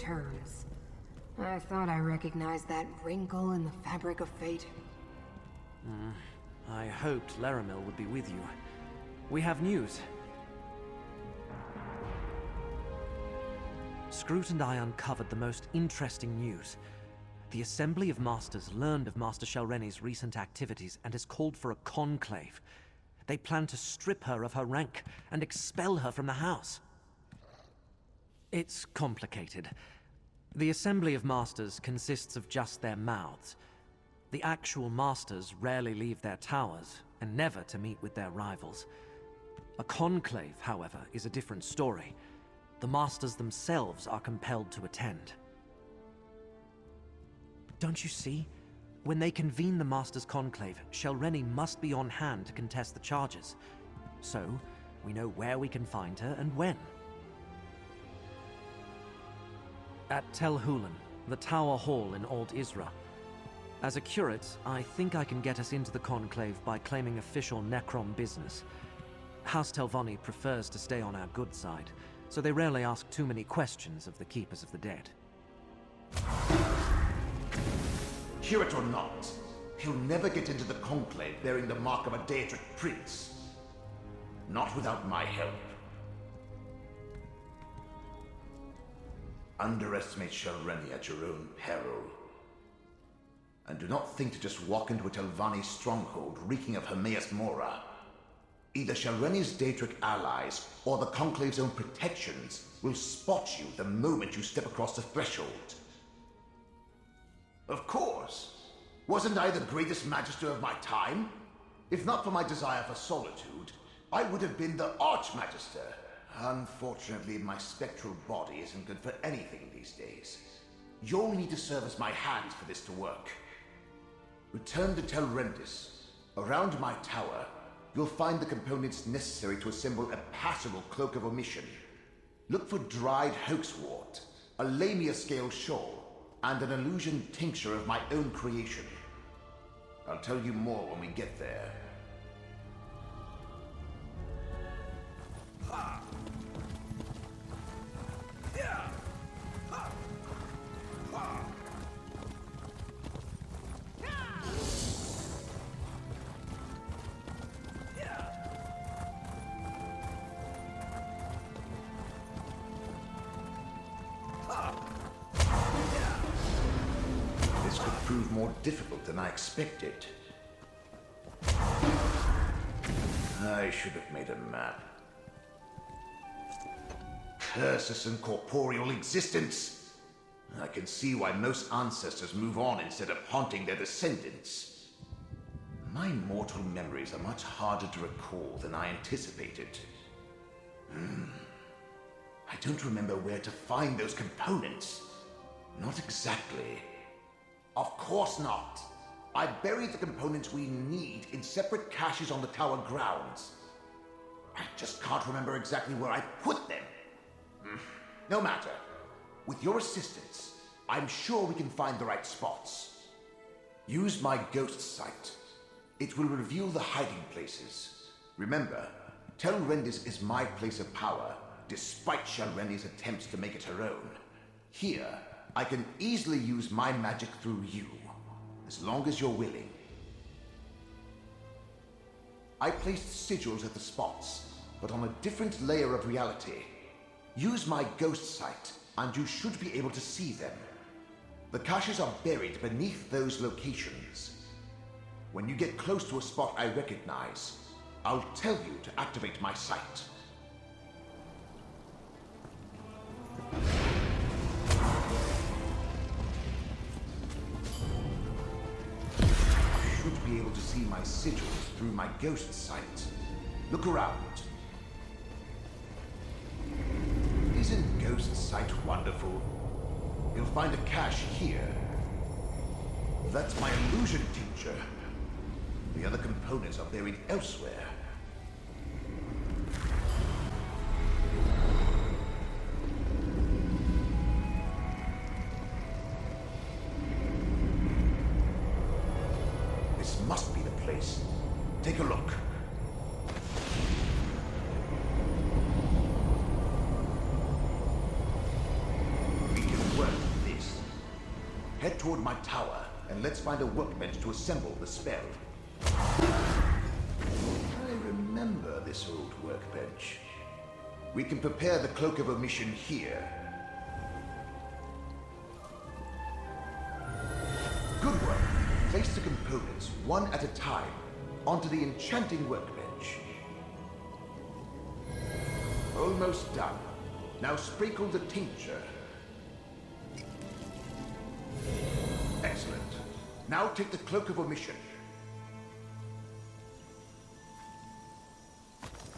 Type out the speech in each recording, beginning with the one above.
returns. I thought I recognized that wrinkle in the fabric of fate. I hoped Laramil would be with you. We have news. Scroot and I uncovered the most interesting news. The Assembly of Masters learned of Master Shelreni's recent activities and has called for a conclave. They plan to strip her of her rank and expel her from the house. It's complicated. The Assembly of Masters consists of just their mouths. The actual Masters rarely leave their towers, and never to meet with their rivals. A conclave, however, is a different story. The Masters themselves are compelled to attend. Don't you see? When they convene the Masters' Conclave, Shelreni must be on hand to contest the charges. So, we know where we can find her and when. At Tel Hulan, the Tower Hall in Old Isra. As a curate, I think I can get us into the Conclave by claiming official Necrom business. House Telvanni prefers to stay on our good side, so they rarely ask too many questions of the Keepers of the Dead. Curate or not, he'll never get into the Conclave bearing the mark of a Daedric Prince. Not without my help. Underestimate Shelreni at your own peril. And do not think to just walk into a Telvanni stronghold reeking of Hermaeus Mora. Either Shelreni's Daedric allies or the Conclave's own protections will spot you the moment you step across the threshold. Of course. Wasn't I the greatest magister of my time? If not for my desire for solitude, I would have been the Archmagister. Unfortunately, my spectral body isn't good for anything these days. You'll need to serve as my hands for this to work. Return to Telrendis. Around my tower, you'll find the components necessary to assemble a passable cloak of omission. Look for dried hoaxwort, a lamia-scale shawl, and an illusion tincture of my own creation. I'll tell you more when we get there. This could prove more difficult than I expected. I should have made a map. Curses and corporeal existence! I can see why most ancestors move on instead of haunting their descendants. My mortal memories are much harder to recall than I anticipated. I don't remember where to find those components. Not exactly. Of course not. I buried the components we need in separate caches on the tower grounds. I just can't remember exactly where I put them. No matter. With your assistance, I'm sure we can find the right spots. Use my ghost sight. It will reveal the hiding places. Remember, Telrendis is my place of power, despite Shelreni's attempts to make it her own. Here, I can easily use my magic through you, as long as you're willing. I placed sigils at the spots, but on a different layer of reality. Use my ghost sight, and you should be able to see them. The caches are buried beneath those locations. When you get close to a spot I recognize, I'll tell you to activate my sight. You should be able to see my sigils through my ghost sight. Look around. Isn't ghost sight wonderful? You'll find a cache here. That's my illusion tincture. The other components are buried elsewhere. This must be the place. Take a look. We can work toward my tower, and let's find a workbench to assemble the spell. I remember this old workbench. We can prepare the Cloak of Omission here. Good work. Place the components, one at a time, onto the enchanting workbench. Almost done. Now sprinkle the tincture. Excellent. Now take the Cloak of Omission.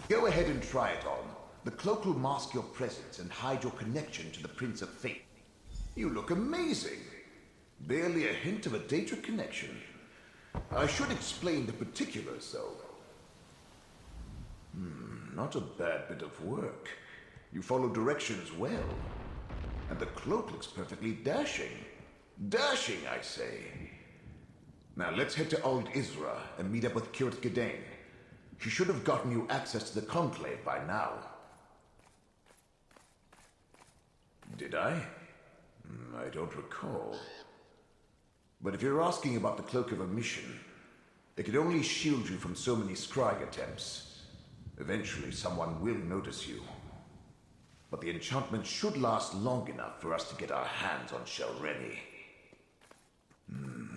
Go ahead and try it on. The cloak will mask your presence and hide your connection to the Prince of Fate. You look amazing. Barely a hint of a Daedric connection. I should explain the particulars, though. Not a bad bit of work. You follow directions well. And the cloak looks perfectly dashing. Dashing, I say. Now let's head to Old Isra and meet up with Curate Gadain. She should have gotten you access to the Conclave by now. Did I? I don't recall. But if you're asking about the Cloak of Omission, it could only shield you from so many scrying attempts. Eventually someone will notice you. But the enchantment should last long enough for us to get our hands on Shelreni.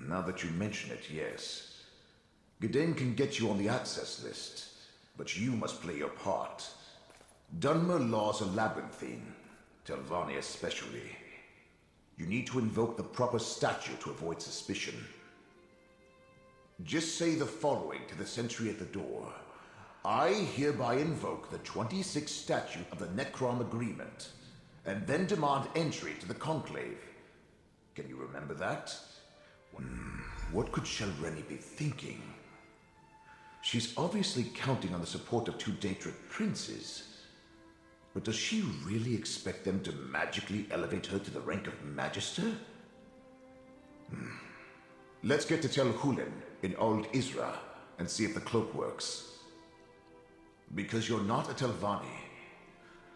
Now that you mention it, yes. Gadain can get you on the access list, but you must play your part. Dunmer laws are labyrinthine, Telvanni especially. You need to invoke the proper statue to avoid suspicion. Just say the following to the sentry at the door. I hereby invoke the 26th statute of the Necrom Agreement, and then demand entry to the Conclave. Can you remember that? What could Shelreni be thinking? She's obviously counting on the support of two Daedric princes. But does she really expect them to magically elevate her to the rank of Magister? Let's get to Tel Hulen in Old Isra and see if the cloak works. Because you're not a Telvanni.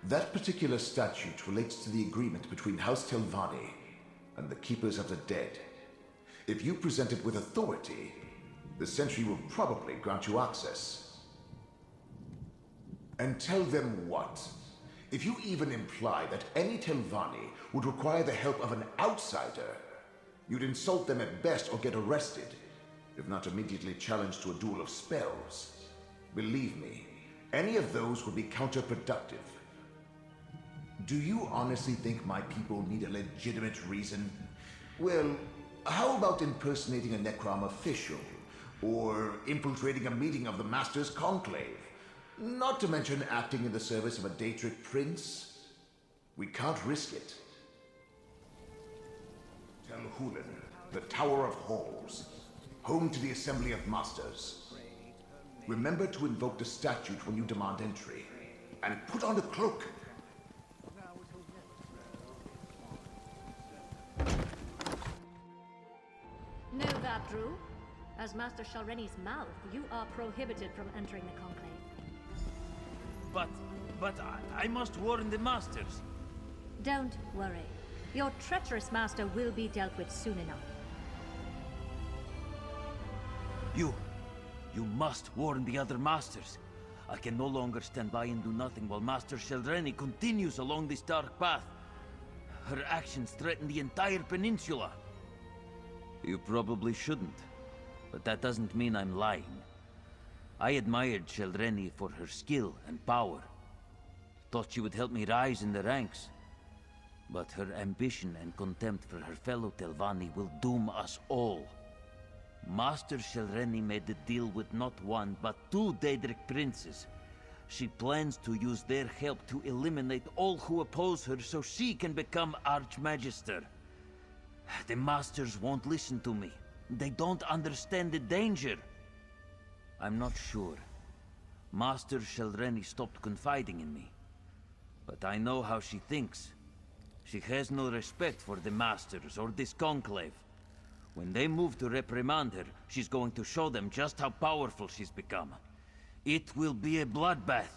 That particular statute relates to the agreement between House Telvanni and the Keepers of the Dead. If you present it with authority, the sentry will probably grant you access. And tell them what? If you even imply that any Telvanni would require the help of an outsider, you'd insult them at best or get arrested, if not immediately challenged to a duel of spells. Believe me, any of those would be counterproductive. Do you honestly think my people need a legitimate reason? Well, how about impersonating a Necrom official? Or infiltrating a meeting of the Master's Conclave? Not to mention acting in the service of a Daedric prince? We can't risk it. Tel Hulen, the Tower of Halls, home to the Assembly of Masters. Remember to invoke the statute when you demand entry, and put on the cloak. Know that, Drew? As Master Shelreni's mouth, you are prohibited from entering the Conclave. But I must warn the Masters. Don't worry. Your treacherous master will be dealt with soon enough. You must warn the other Masters. I can no longer stand by and do nothing while Master Shelreni continues along this dark path. Her actions threaten the entire peninsula. You probably shouldn't, but that doesn't mean I'm lying. I admired Shelreni for her skill and power. Thought she would help me rise in the ranks. But her ambition and contempt for her fellow Telvanni will doom us all. Master Shelreni made a deal with not one, but two Daedric princes. She plans to use their help to eliminate all who oppose her so she can become Archmagister. The Masters won't listen to me. They don't understand the danger. I'm not sure. Master Shelreni stopped confiding in me. But I know how she thinks. She has no respect for the Masters or this Conclave. When they move to reprimand her, she's going to show them just how powerful she's become. It will be a bloodbath.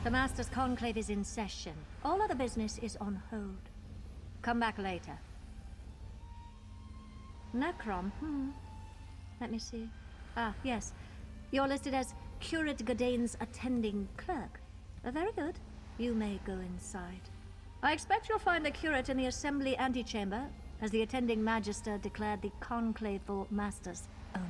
The Master's Conclave is in session. All other business is on hold. Come back later. Necrom, Let me see. Ah, yes. You're listed as Curate Godane's attending clerk. Very good. You may go inside. I expect you'll find the curate in the assembly antechamber, as the attending magister declared the conclave for masters only.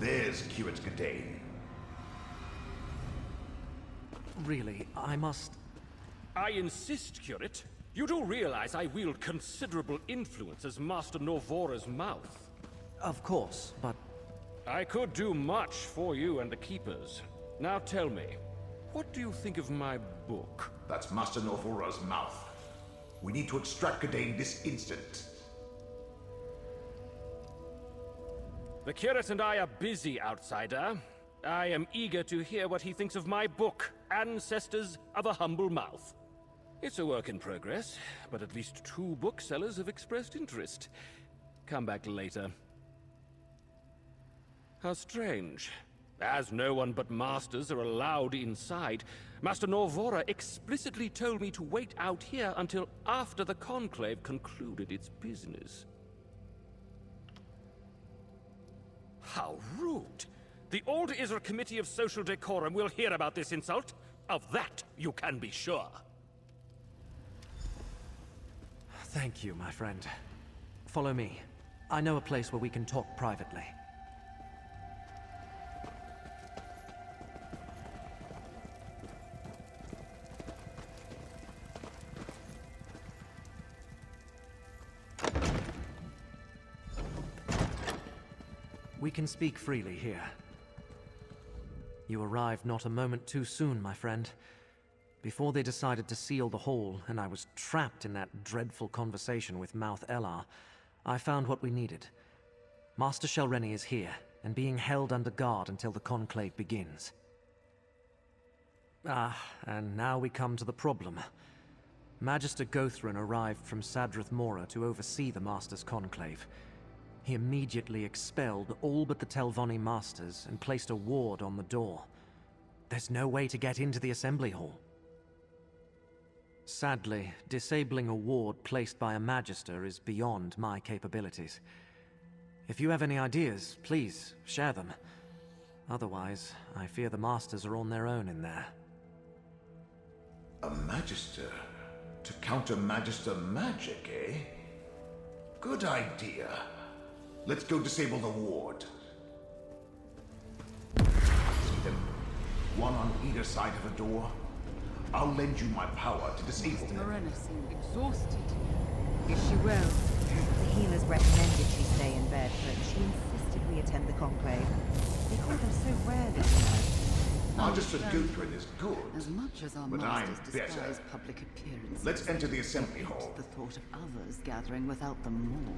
There's Curate Godane. Really, I must... I insist, Curate. You do realize I wield considerable influence as Master Norvora's mouth. Of course, but... I could do much for you and the Keepers. Now tell me, what do you think of my book? That's Master Norvora's mouth. We need to extract Godane this instant. The Curate and I are busy, Outsider. I am eager to hear what he thinks of my book, Ancestors of a Humble Mouth. It's a work in progress, but at least 2 booksellers have expressed interest. Come back later. How strange. As no one but masters are allowed inside, Master Norvora explicitly told me to wait out here until after the Conclave concluded its business. How rude! The Old Isra Committee of Social Decorum will hear about this insult. Of that, you can be sure. Thank you, my friend. Follow me. I know a place where we can talk privately. We can speak freely here. You arrived not a moment too soon, my friend. Before they decided to seal the hall, and I was trapped in that dreadful conversation with Mouth Elar, I found what we needed. Master Shelreni is here, and being held under guard until the Conclave begins. And now we come to the problem. Magister Gothran arrived from Sadrith Mora to oversee the Master's Conclave. He immediately expelled all but the Telvanni Masters and placed a ward on the door. There's no way to get into the Assembly Hall. Sadly, disabling a ward placed by a Magister is beyond my capabilities. If you have any ideas, please, share them. Otherwise, I fear the Masters are on their own in there. A Magister? To counter Magister magic, eh? Good idea. Let's go disable the ward. See them? One on either side of a door. I'll lend you my power to disable them. Morena seemed exhausted. Yes, she will. The healers recommended she stay in bed, but she insisted we attend the conclave. They call them so rarely, you know. Magister Gothran is good, As much as our but I'm masters better. despise public appearances. Let's enter the assembly hall. The thought of others gathering without them more.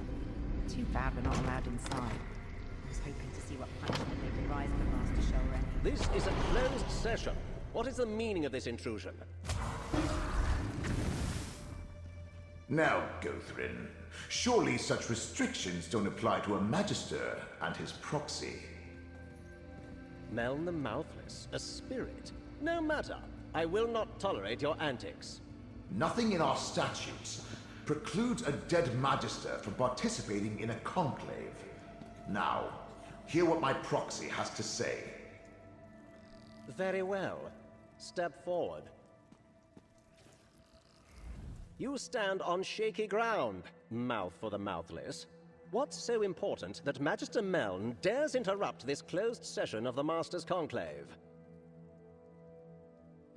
Too bad we're not allowed inside. I was hoping to see what punishment they could rise for Master Shelreni. This is a closed session. What is the meaning of this intrusion? Now, Gothran, surely such restrictions don't apply to a Magister and his proxy. Meln the Mouthless, a spirit. No matter. I will not tolerate your antics. Nothing in our statutes precludes a dead Magister from participating in a conclave. Now, hear what my proxy has to say. Very well. Step forward. You stand on shaky ground, mouth for the mouthless. What's so important that Magister Meln dares interrupt this closed session of the Master's Conclave?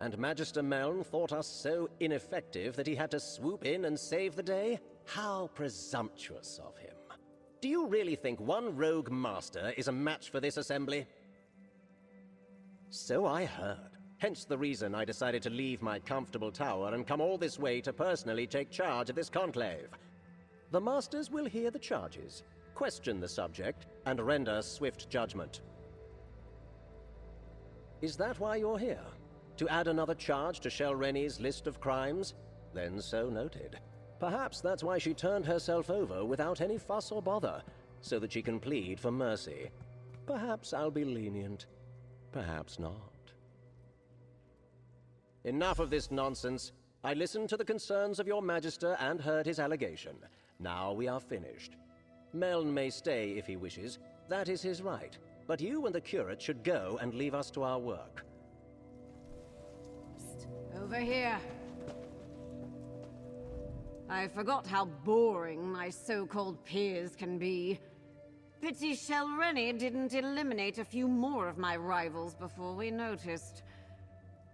And Magister Meln thought us so ineffective that he had to swoop in and save the day? How presumptuous of him. Do you really think one rogue master is a match for this assembly? So I heard. Hence the reason I decided to leave my comfortable tower and come all this way to personally take charge of this conclave. The Masters will hear the charges, question the subject, and render swift judgment. Is that why you're here? To add another charge to Shelreni's list of crimes? Then so noted. Perhaps that's why she turned herself over without any fuss or bother, so that she can plead for mercy. Perhaps I'll be lenient. Perhaps not. Enough of this nonsense. I listened to the concerns of your Magister and heard his allegation. Now we are finished. Meln may stay if he wishes. That is his right. But you and the curate should go and leave us to our work. Over here. I forgot how boring my so-called peers can be. Pity Shelreni didn't eliminate a few more of my rivals before we noticed.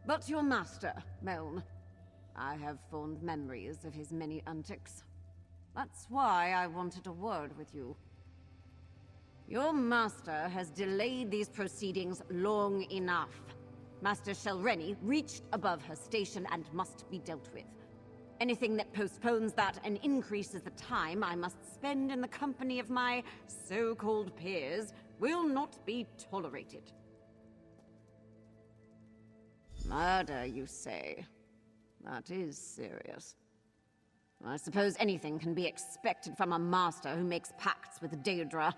But your master, Meln. I have fond memories of his many antics. That's why I wanted a word with you. Your master has delayed these proceedings long enough. Master Shelreni reached above her station and must be dealt with. Anything that postpones that and increases the time I must spend in the company of my so-called peers will not be tolerated. Murder, you say? That is serious. I suppose anything can be expected from a master who makes pacts with Daedra.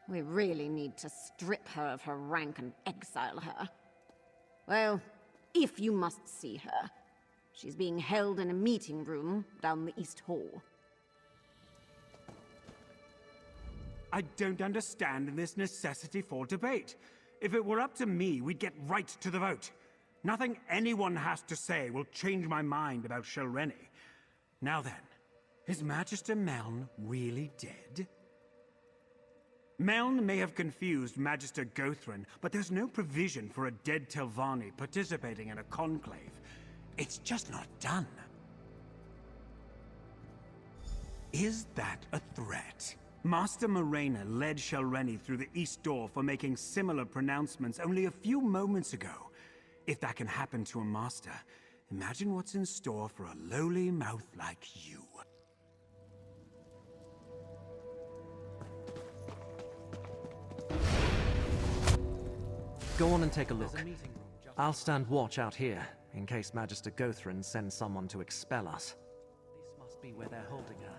We really need to strip her of her rank and exile her. Well, if you must see her, she's being held in a meeting room down the East Hall. I don't understand this necessity for debate. If it were up to me, we'd get right to the vote. Nothing anyone has to say will change my mind about Shelreni. Now then, is Magister Meln really dead? Meln may have confused Magister Gothrin, but there's no provision for a dead Telvanni participating in a conclave. It's just not done. Is that a threat? Master Morena led Shelreni through the East Door for making similar pronouncements only a few moments ago. If that can happen to a master, imagine what's in store for a lowly mouth like you. Go on and take a look. I'll stand watch out here, in case Magister Gothrin sends someone to expel us. This must be where they're holding her.